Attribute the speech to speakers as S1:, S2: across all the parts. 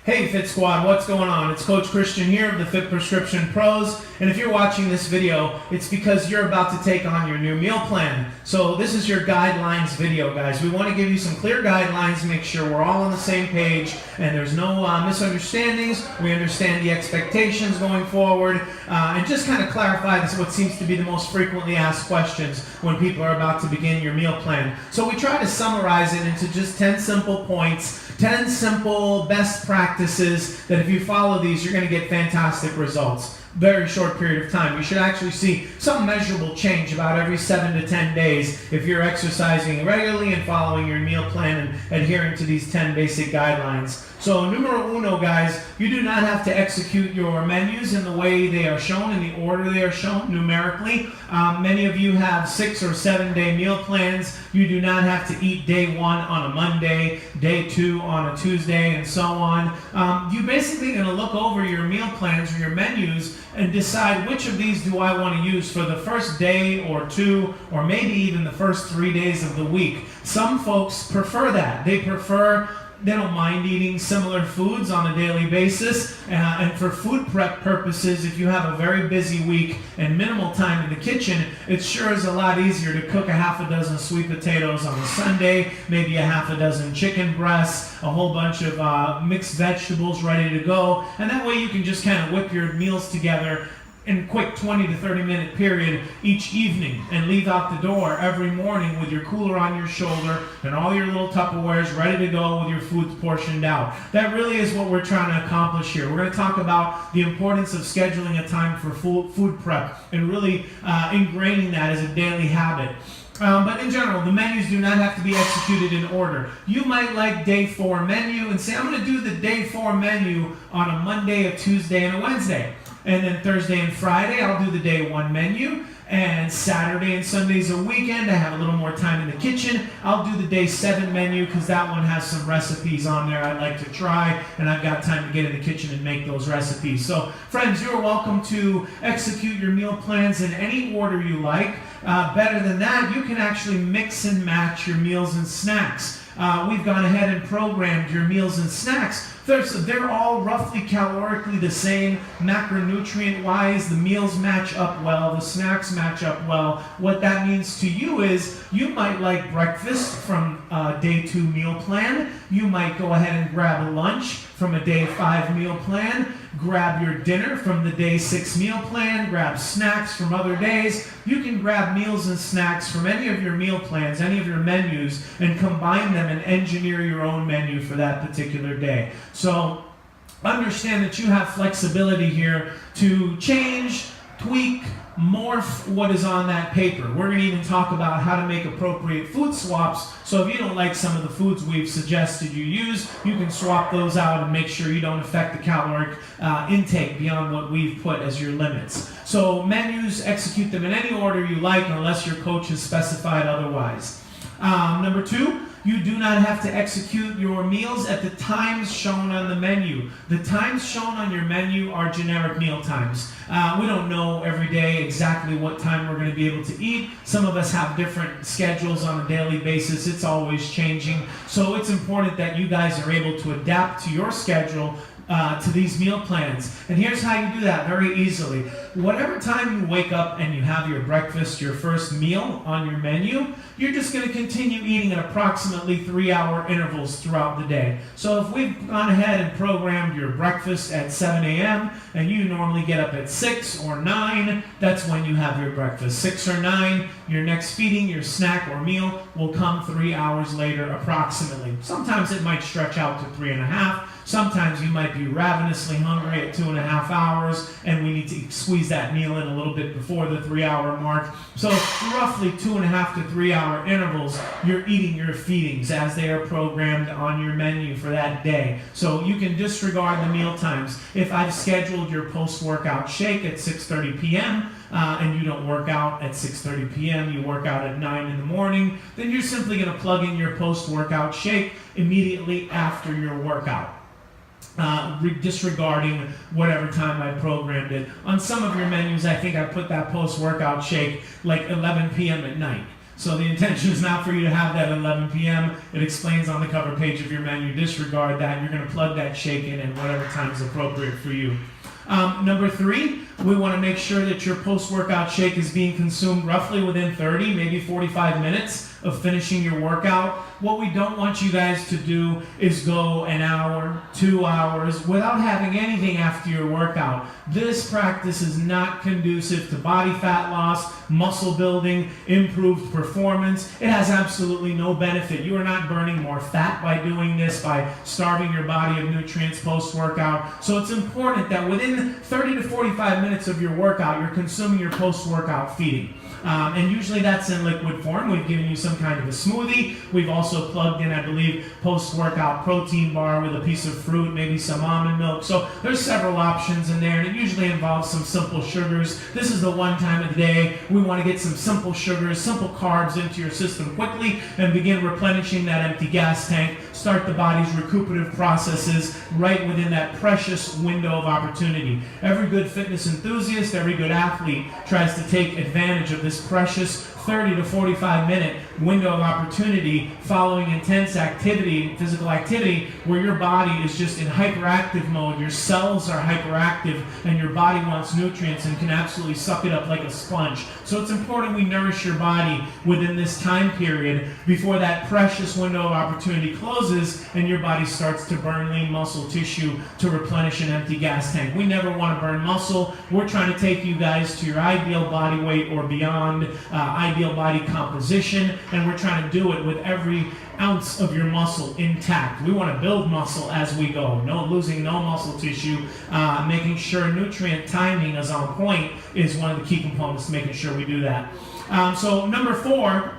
S1: Hey Fit Squad, what's going on? It's Coach Kristian here of the Fit Prescription Pros, and if you're watching this video, it's because you're about to take on your new meal plan. So this is your guidelines video, guys. We want to give you some clear guidelines, make sure we're all on the same page and there's no misunderstandings. We understand the expectations going forward, and just kind of clarify this, what seems to be the most frequently asked questions when people are about to begin your meal plan. So we try to summarize it into just 10 simple points, 10 simple best practices that if you follow these, you're going to get fantastic results. Very short period of time. You should actually see some measurable change about every 7 to 10 days if you're exercising regularly and following your meal plan and adhering to these 10 basic guidelines. So numero uno, guys, you do not have to execute your menus in the way they are shown, in the order they are shown numerically. Many of you have 6 or 7 day meal plans. You do not have to eat day 1 on a Monday, day 2 on a Tuesday, and so on. You basically going to look over your meal plans or your menus and decide which of these do I want to use for the first day or 2, or maybe even the first 3 days of the week. Some folks prefer that. They don't mind eating similar foods on a daily basis, and for food prep purposes, if you have a very busy week and minimal time in the kitchen, it sure is a lot easier to cook a half a dozen sweet potatoes on a Sunday, maybe a half a dozen chicken breasts, a whole bunch of mixed vegetables ready to go, and that way you can just kind of whip your meals together in a quick 20 to 30 minute period each evening and leave out the door every morning with your cooler on your shoulder and all your little Tupperwares ready to go with your foods portioned out. That really is what we're trying to accomplish here. We're going to talk about the importance of scheduling a time for food prep and really ingraining that as a daily habit. But in general, the menus do not have to be executed in order. You might like day 4 menu and say, I'm going to do the day 4 menu on a Monday, a Tuesday, and a Wednesday. And then Thursday and Friday, I'll do the day 1 menu. And Saturday and Sunday's a weekend. I have a little more time in the kitchen. I'll do the day 7 menu because that one has some recipes on there I'd like to try. And I've got time to get in the kitchen and make those recipes. So, friends, you're welcome to execute your meal plans in any order you like. Better than that, you can actually mix and match your meals and snacks. We've gone ahead and programmed your meals and snacks. They're all roughly calorically the same, macronutrient-wise. The meals match up well, the snacks match up well. What that means to you is you might like breakfast from a day 2 meal plan. You might go ahead and grab a lunch from a day 5 meal plan. Grab your dinner from the day 6 meal plan. Grab snacks from other days. You can grab meals and snacks from any of your meal plans, any of your menus, and combine them and engineer your own menu for that particular day. So understand that you have flexibility here to change, tweak, morph what is on that paper. We're going to even talk about how to make appropriate food swaps. So if you don't like some of the foods we've suggested you use, you can swap those out and make sure you don't affect the caloric intake beyond what we've put as your limits. So menus, execute them in any order you like unless your coach has specified otherwise. Number 2, you do not have to execute your meals at the times shown on the menu. The times shown on your menu are generic meal times. We don't know every day exactly what time we're going to be able to eat. Some of us have different schedules on a daily basis. It's always changing. So it's important that you guys are able to adapt to your schedule to these meal plans. And here's how you do that very easily. Whatever time you wake up and you have your breakfast, your first meal on your menu, you're just going to continue eating at approximately 3-hour intervals throughout the day. So if we've gone ahead and programmed your breakfast at 7 a.m. and you normally get up at 6 or 9, that's when you have your breakfast. 6 or 9, your next feeding, your snack or meal will come 3 hours later approximately. Sometimes it might stretch out to 3.5. Sometimes you might be ravenously hungry at 2.5 hours, and we need to squeeze that meal in a little bit before the 3-hour mark. So roughly 2.5 to 3-hour intervals, you're eating your feedings as they are programmed on your menu for that day. So you can disregard the meal times. If I've scheduled your post-workout shake at 6:30 p.m., and you don't work out at 6:30 p.m., you work out at 9 in the morning, then you're simply going to plug in your post-workout shake immediately after your workout. Disregarding whatever time I programmed it. On some of your menus, I think I put that post-workout shake like 11 p.m. at night. So the intention is not for you to have that at 11 p.m. It explains on the cover page of your menu. Disregard that. You're going to plug that shake in at whatever time is appropriate for you. Number 3, we want to make sure that your post-workout shake is being consumed roughly within 30, maybe 45 minutes of finishing your workout. What we don't want you guys to do is go an hour, 2 hours without having anything after your workout. This practice is not conducive to body fat loss, muscle building, improved performance. It has absolutely no benefit. You are not burning more fat by doing this, by starving your body of nutrients post-workout. So it's important that within 30 to 45 minutes of your workout, you're consuming your post-workout feeding. And usually that's in liquid form. We've given you some kind of a smoothie. We've also plugged in, I believe, post-workout protein bar with a piece of fruit, maybe some almond milk. So there's several options in there, and it usually involves some simple sugars. This is the one time of the day we want to get some simple sugars, simple carbs into your system quickly and begin replenishing that empty gas tank. Start the body's recuperative processes right within that precious window of opportunity. Every good fitness enthusiast, every good athlete tries to take advantage of this precious 30 to 45 minute window of opportunity following intense activity, physical activity, where your body is just in hyperactive mode. Your cells are hyperactive and your body wants nutrients and can absolutely suck it up like a sponge. So it's important we nourish your body within this time period before that precious window of opportunity closes and your body starts to burn lean muscle tissue to replenish an empty gas tank. We never want to burn muscle. We're trying to take you guys to your ideal body weight or beyond, ideal body composition, and we're trying to do it with every ounce of your muscle intact. We want to build muscle as we go, losing no muscle tissue, making sure nutrient timing is on point is one of the key components to making sure we do that. So number 4,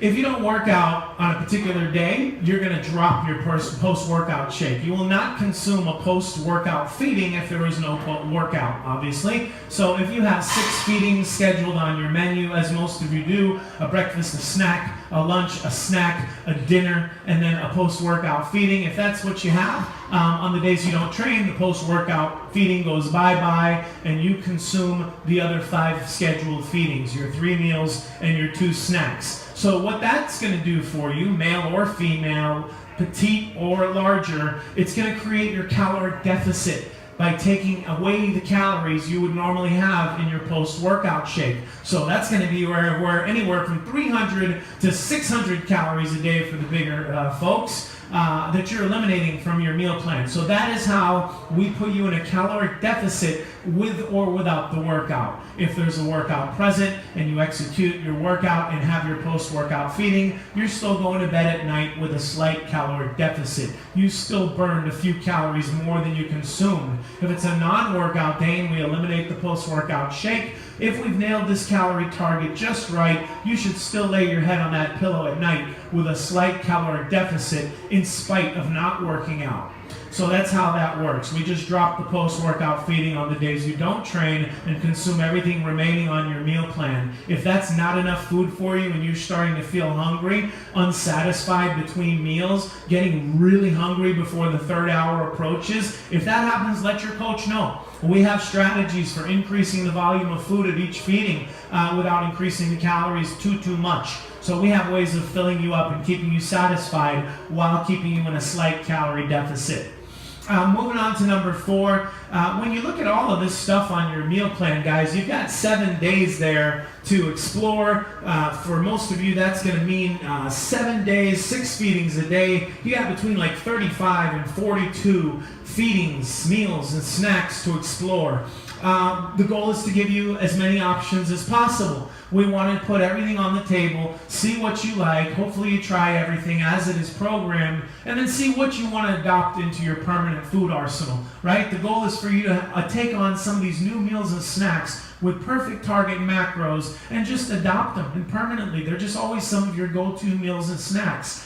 S1: if you don't work out on a particular day, you're going to drop your post-workout shake. You will not consume a post-workout feeding if there is no workout, obviously. So if you have 6 feedings scheduled on your menu, as most of you do, a breakfast, a snack, a lunch, a snack, a dinner, and then a post-workout feeding, if that's what you have, on the days you don't train, the post-workout feeding goes bye-bye, and you consume the other 5 scheduled feedings, your 3 meals and your 2 snacks. So what that's going to do for you, male or female, petite or larger, it's going to create your caloric deficit by taking away the calories you would normally have in your post-workout shake. So that's going to be where anywhere from 300 to 600 calories a day for the bigger folks that you're eliminating from your meal plan. So that is how we put you in a caloric deficit with or without the workout. If there's a workout present and you execute your workout and have your post-workout feeding, you're still going to bed at night with a slight caloric deficit. You still burned a few calories more than you consumed. If it's a non-workout day and we eliminate the post-workout shake, if we've nailed this calorie target just right, you should still lay your head on that pillow at night with a slight caloric deficit in spite of not working out. So that's how that works. We just drop the post-workout feeding on the days you don't train and consume everything remaining on your meal plan. If that's not enough food for you and you're starting to feel hungry, unsatisfied between meals, getting really hungry before the 3rd hour approaches, if that happens, let your coach know. We have strategies for increasing the volume of food at each feeding without increasing the calories too much. So we have ways of filling you up and keeping you satisfied while keeping you in a slight calorie deficit. Moving on to number 4, when you look at all of this stuff on your meal plan, guys, you've got 7 days there to explore. For most of you, that's going to mean 7 days, 6 feedings a day. You got between like 35 and 42 feedings, meals, and snacks to explore. The goal is to give you as many options as possible. We want to put everything on the table, see what you like, hopefully you try everything as it is programmed, and then see what you want to adopt into your permanent food arsenal, right? The goal is for you to take on some of these new meals and snacks with perfect target macros and just adopt them and permanently. They're just always some of your go-to meals and snacks.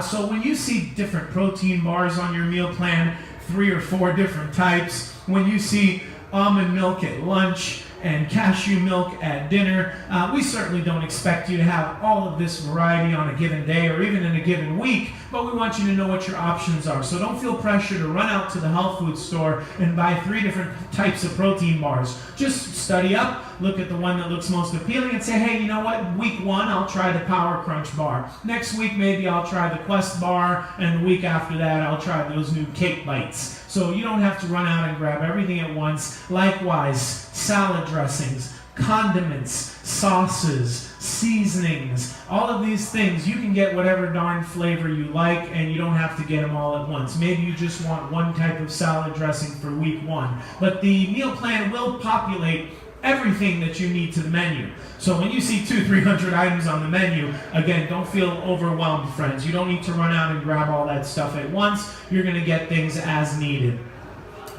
S1: So when you see different protein bars on your meal plan, 3 or 4 different types, when you see almond milk at lunch, and cashew milk at dinner. We certainly don't expect you to have all of this variety on a given day or even in a given week, but we want you to know what your options are. So don't feel pressure to run out to the health food store and buy 3 different types of protein bars. Just study up, look at the one that looks most appealing and say, hey, you know what, week 1 I'll try the Power Crunch bar. Next week maybe I'll try the Quest bar, and the week after that I'll try those new Cake Bites. So you don't have to run out and grab everything at once. Likewise, salad dressings, condiments, sauces, seasonings, all of these things, you can get whatever darn flavor you like, and you don't have to get them all at once. Maybe you just want one type of salad dressing for week 1. But the meal plan will populate everything that you need to the menu. So when you see 200-300 items on the menu, again, don't feel overwhelmed, friends. You don't need to run out and grab all that stuff at once. You're going to get things as needed.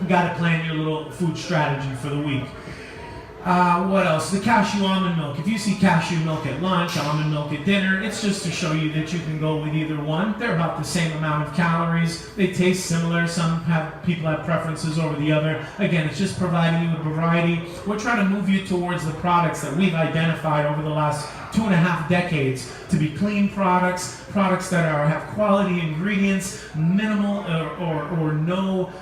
S1: You got to plan your little food strategy for the week. What else? The cashew almond milk. If you see cashew milk at lunch, almond milk at dinner, it's just to show you that you can go with either one. They're about the same amount of calories. They taste similar. People have preferences over the other. Again, it's just providing you with variety. We're trying to move you towards the products that we've identified over the last 2.5 decades to be clean products that have quality ingredients, minimal or no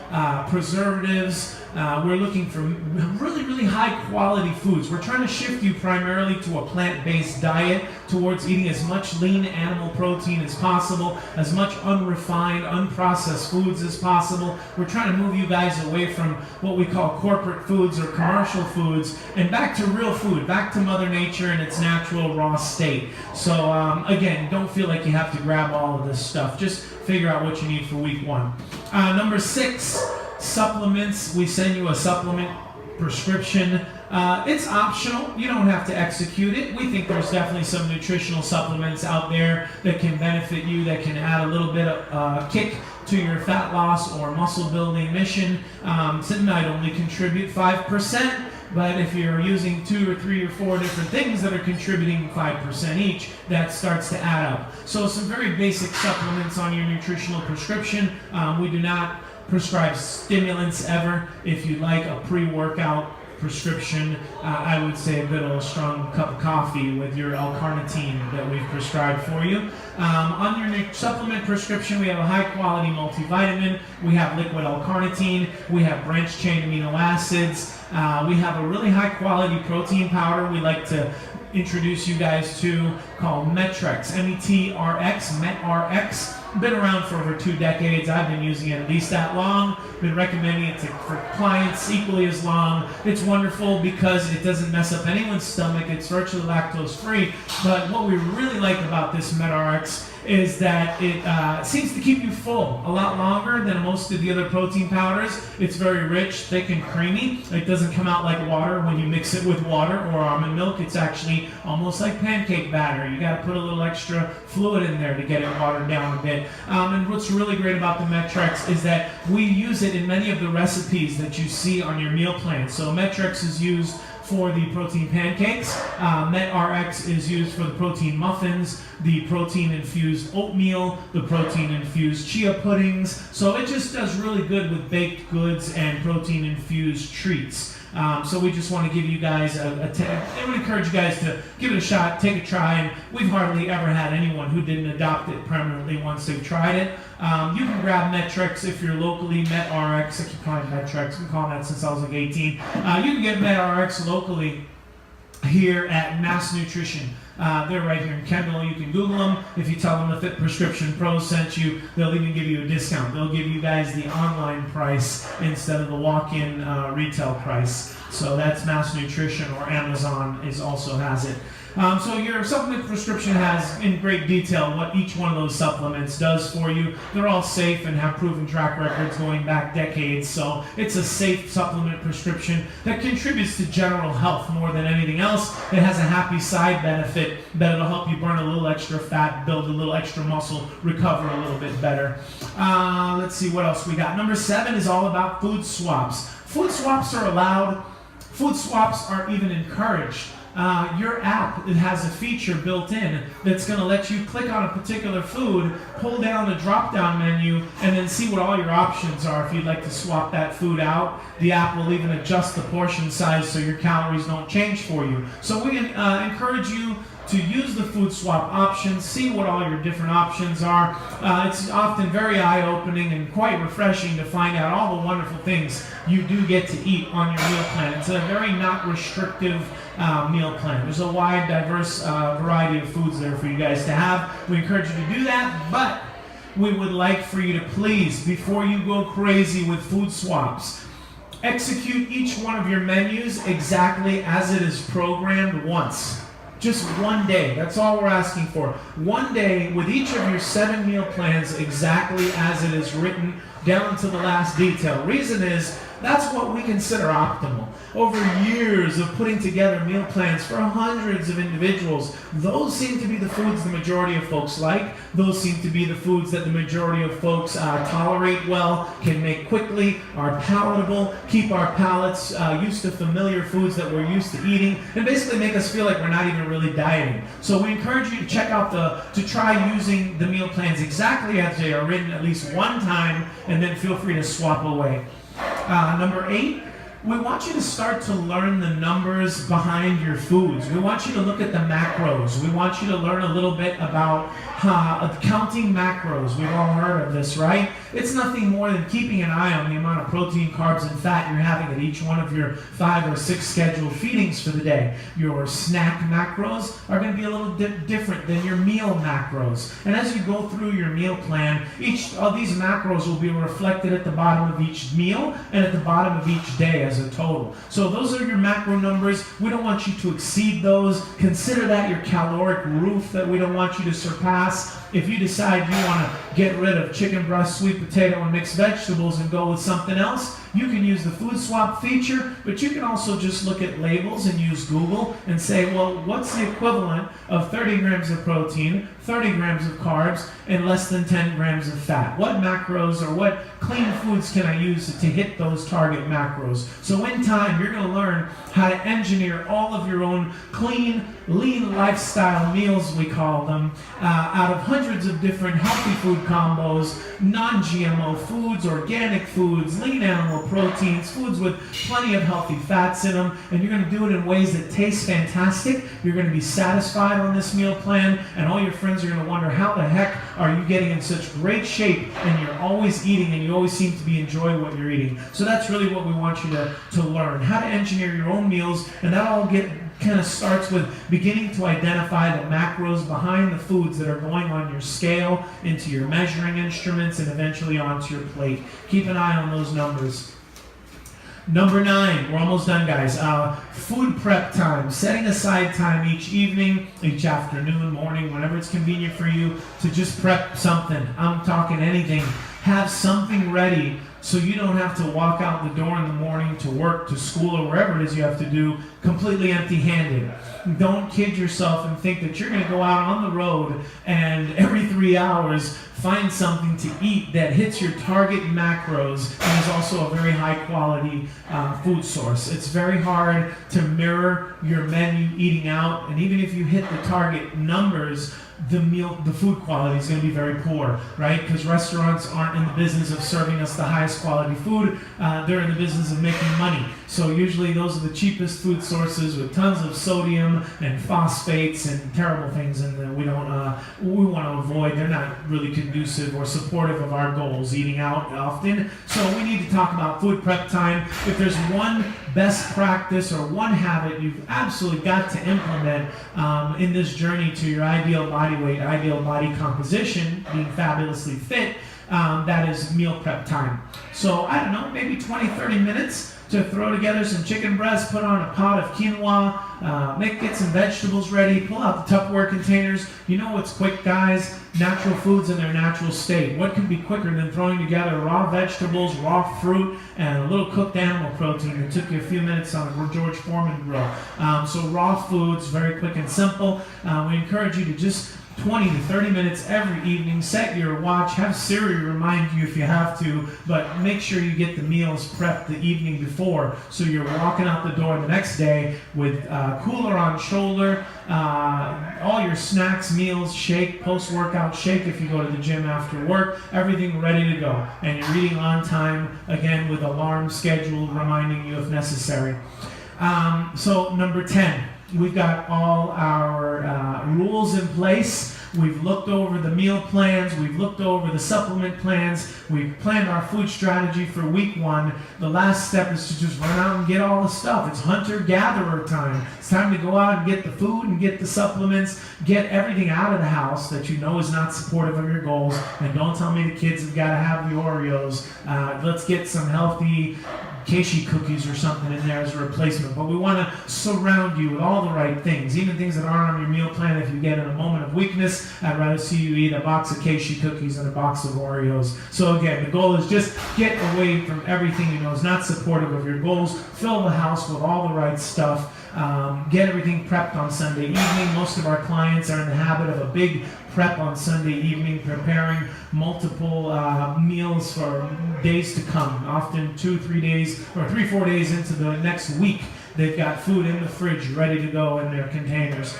S1: preservatives. We're looking for really, really high quality foods. We're trying to shift you primarily to a plant-based diet, towards eating as much lean animal protein as possible, as much unrefined, unprocessed foods as possible. We're trying to move you guys away from what we call corporate foods or commercial foods and back to real food, back to Mother Nature in its natural raw state. So again, don't feel like you have to grab all of this stuff. Just figure out what you need for week 1. Number 6, supplements. We send you a supplement prescription. It's optional. You don't have to execute it. We think there's definitely some nutritional supplements out there that can benefit you, that can add a little bit of kick to your fat loss or muscle building mission. It might only contribute 5%. But if you're using 2 or 3 or 4 different things that are contributing 5% each, that starts to add up. So some very basic supplements on your nutritional prescription. We do not prescribe stimulants ever. If you like a pre-workout prescription, I would say a bit of a strong cup of coffee with your L-carnitine that we've prescribed for you. On your supplement prescription, we have a high-quality multivitamin. We have liquid L-carnitine. We have branched-chain amino acids. We have a really high-quality protein powder we like to introduce you guys to called Metrex, M-E-T-R-X, MET-RX. Been around for over 2 decades. I've been using it at least that long. Been recommending it for clients equally as long. It's wonderful because it doesn't mess up anyone's stomach. It's virtually lactose free. But what we really like about this MET-RX is that it seems to keep you full a lot longer than most of the other protein powders. It's very rich, thick, and creamy. It doesn't come out like water when you mix it with water or almond milk. It's actually almost like pancake batter. You got to put a little extra fluid in there to get it watered down a bit. And what's really great about the Metrex is that we use it in many of the recipes that you see on your meal plan. So Metrex is used for the protein pancakes. MET-RX is used for the protein muffins, the protein-infused oatmeal, the protein-infused chia puddings. So it just does really good with baked goods and protein-infused treats. So we just want to give you guys I would encourage you guys to give it a shot, take a try, and we've hardly ever had anyone who didn't adopt it permanently once they've tried it. You can grab Metrex if you're locally, MET-RX. I keep calling it Metrex. I've been calling that since I was like 18. You can get MET-RX locally here at Mass Nutrition. They're right here in Kendall. You can Google them. If you tell them the Fit Prescription Pros sent you, they'll even give you a discount. They'll give you guys the online price instead of the walk-in retail price. So that's Mass Nutrition, or Amazon also has it. So your supplement prescription has in great detail what each one of those supplements does for you. They're all safe and have proven track records going back decades. So it's a safe supplement prescription that contributes to general health more than anything else. It has a happy side benefit that it'll help you burn a little extra fat, build a little extra muscle, recover a little bit better. Let's see what else we got. Number 7 is all about food swaps. Food swaps are allowed. Food swaps are even encouraged. your app, it has a feature built in that's going to let you click on a particular food, pull down the drop-down menu, and then see what all your options are. If you'd like to swap that food out, the app will even adjust the portion size so your calories don't change for you. So we encourage you to use the food swap options, see what all your different options are. It's often very eye-opening and quite refreshing to find out all the wonderful things you do get to eat on your meal plan. It's a very not restrictive meal plan. There's a wide, diverse variety of foods there for you guys to have. We encourage you to do that, but we would like for you to please, before you go crazy with food swaps, execute each one of your menus exactly as it is programmed once. Just one day. That's all we're asking for. One day with each of your 7 meal plans exactly as it is written, down to the last detail. Reason is, that's what we consider optimal. Over years of putting together meal plans for hundreds of individuals, those seem to be the foods the majority of folks like. Those seem to be the foods that the majority of folks tolerate well, can make quickly, are palatable, keep our palates used to familiar foods that we're used to eating, and basically make us feel like we're not even really dieting. So we encourage you to check out to try using the meal plans exactly as they are written at least one time, and then feel free to swap away. Number 8, we want you to start to learn the numbers behind your foods. We want you to look at the macros. We want you to learn a little bit about counting macros. We've all heard of this, right? It's nothing more than keeping an eye on the amount of protein, carbs, and fat you're having at each one of your 5 or 6 scheduled feedings for the day. Your snack macros are going to be a little different than your meal macros. And as you go through your meal plan, each of these macros will be reflected at the bottom of each meal and at the bottom of each day as a total. So those are your macro numbers. We don't want you to exceed those. Consider that your caloric roof that we don't want you to surpass. If you decide you want to get rid of chicken breast, sweet potato, and mixed vegetables and go with something else, you can use the food swap feature, but you can also just look at labels and use Google and say, well, what's the equivalent of 30 grams of protein, 30 grams of carbs, and less than 10 grams of fat? What macros or what clean foods can I use to hit those target macros? So in time, you're going to learn how to engineer all of your own clean, lean lifestyle meals, we call them, out of hundreds of different healthy food combos, non-GMO foods, organic foods, lean animal proteins, foods with plenty of healthy fats in them, and you're going to do it in ways that taste fantastic. You're going to be satisfied on this meal plan, and all your friends are going to wonder, how the heck are you getting in such great shape, and you're always eating, and you always seem to be enjoying what you're eating. So that's really what we want you to learn, how to engineer your own meals, and that all kind of starts with beginning to identify the macros behind the foods that are going on your scale, into your measuring instruments, and eventually onto your plate. Keep an eye on those numbers. Number 9, we're almost done, guys. Food prep time. Setting aside time each evening, each afternoon, morning, whenever it's convenient for you to just prep something. I'm talking anything. Have something ready so you don't have to walk out the door in the morning to work, to school, or wherever it is you have to do completely empty-handed. Don't kid yourself and think that you're going to go out on the road and every 3 hours find something to eat that hits your target macros and is also a very high-quality food source. It's very hard to mirror your menu eating out, and even if you hit the target numbers, the food quality is going to be very poor, right? Because restaurants aren't in the business of serving us the highest quality food. They're in the business of making money. So usually those are the cheapest food sources with tons of sodium and phosphates and terrible things, and we want to avoid. They're not really conducive or supportive of our goals, eating out often. So we need to talk about food prep time. If there's one best practice or one habit you've absolutely got to implement in this journey to your ideal body weight, ideal body composition, being fabulously fit, that is meal prep time. So I don't know, maybe 20, 30 minutes to throw together some chicken breast, put on a pot of quinoa, get some vegetables ready, pull out the Tupperware containers. You know what's quick, guys? Natural foods in their natural state. What could be quicker than throwing together raw vegetables, raw fruit, and a little cooked animal protein that took you a few minutes on a George Foreman grill? So raw foods, very quick and simple. We encourage you to just 20 to 30 minutes every evening. Set your watch, have Siri remind you if you have to, but make sure you get the meals prepped the evening before so you're walking out the door the next day with cooler on shoulder, all your snacks, meals, shake, post-workout shake if you go to the gym after work, everything ready to go. And you're eating on time, again with alarm scheduled reminding you if necessary. So number 10, we've got all our rules in place. We've looked over the meal plans. We've looked over the supplement plans. We've planned our food strategy for week 1. The last step is to just run out and get all the stuff. It's hunter-gatherer time. It's time to go out and get the food and get the supplements, get everything out of the house that you know is not supportive of your goals. And don't tell me the kids have got to have the Oreos. Let's get some healthy Casey cookies or something in there as a replacement. But we want to surround you with all the right things, even things that aren't on your meal plan. If you get in a moment of weakness, I'd rather see you eat a box of Casey cookies than a box of Oreos. So again, the goal is just get away from everything you know is not supportive of your goals. Fill the house with all the right stuff. Get everything prepped on Sunday evening. Most of our clients are in the habit of a big prep on Sunday evening, preparing multiple meals for days to come. Often 2-3 days or 3-4 days into the next week, they've got food in the fridge ready to go in their containers.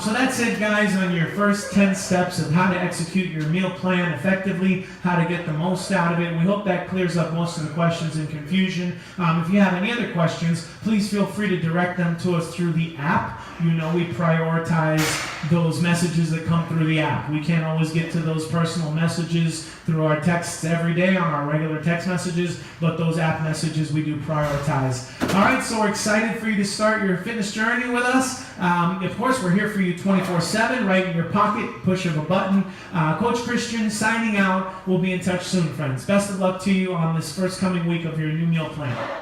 S1: So that's it, guys, on your first 10 steps of how to execute your meal plan effectively, how to get the most out of it. We hope that clears up most of the questions and confusion. If you have any other questions, please feel free to direct them to us through the app. You know we prioritize those messages that come through the app. We can't always get to those personal messages through our texts every day on our regular text messages, but those app messages we do prioritize. All right, so we're excited for you to start your fitness journey with us. Of course, we're here for you 24/7, right in your pocket, push of a button. Coach Kristian signing out. We'll be in touch soon, friends. Best of luck to you on this first coming week of your new meal plan.